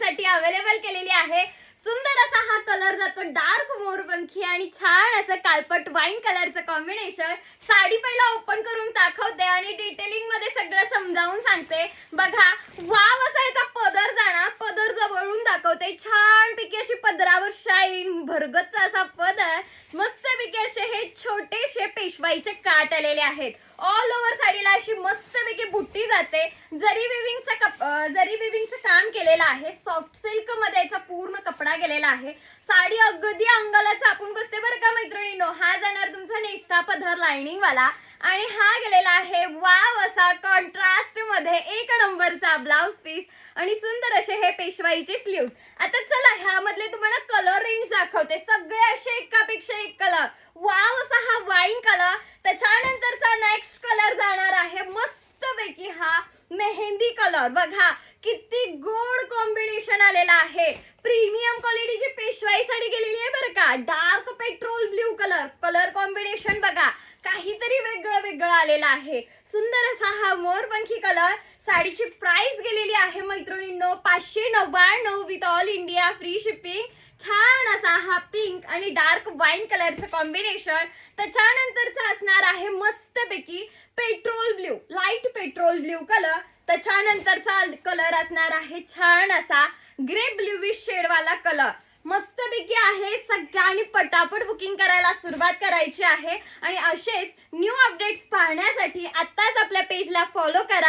तुमच्यासाठी अवेलेबल केलेली आहे। सुंदर असा हा कलर जातो डार्क मोरपंखी आणि छान असं काळपट वाईन कलरचं कॉम्बिनेशन। साडी पहिला ओपन करून दाखवते आणि डिटेलिंग मध्ये सगळं समजावून सांगते। बघा, वाव असा याचा पदर जाणार, पदर जवळून दाखवते। छानपैकी अशी पदरावर शाईन भरगच्च असा पदर, मस्तपैकी असे हे छोटेसे पेशवाईचे काट आलेले आहेत। ऑल ओव्हर साडीला अशी मस्तपैकी बुट्टी जाते। जरी विविंगचं काम केलेलं आहे। सॉफ्ट सिल्क मध्ये याचा पूर्ण कपडा गेलेला आहे। साडी अगदी अंगाला चापून बसते बरं का मैत्रिणींनो। हा जाणार तुमचा नेस्ता पदर लाइनिंग वाला आणि हा गेलेला आहे वाव असा कॉन्ट्रास्ट मध्ये एक नंबरचा ब्लाउज पीस आणि सुंदर असे हे पेशवाईचे स्लीव्ह। आता चला ह्यामधले तुम्हाला कलर रेंज दाखवते। सगळे असे एकापेक्षा एक कलर। वाव असा हा वाईन कलर, त्याच्यानंतरचा नेक्स्ट कलर जाणार आहे मस्तपैकी हा मेहंदी कलर। बघा किती गोड कॉम्बिनेशन आलेला आहे। प्रीमियम क्वालिटीची पेशवाई साडी गेलेली आहे बरं का। Dark petrol blue colour combination बघा, काहीतरी वेगळं आलेलं आहे। सुंदर असा हा मोरपंखी कलर। साडीची प्राइस गेलेली आहे मैत्रिणींनो 599 with all India free shipping. छान असा हा पिंक आणि डार्क वाईन कलरचं कॉम्बिनेशन। त्याच्यानंतरचा असणार आहे मस्तपैकी petrol blue, light petrol blue colour. त्याच्यानंतरचा कलर असणार आहे छान असा ग्रे ब्ल्यूइश शेड वाला कलर। मस्तपैकी आहे। सगळ्यांनी पटापट बुकिंग करायला सुरुवात करायची आहे आणि असेच न्यू अपडेट्स पाहण्यासाठी आत्ताच आपल्या पेजला फॉलो करा।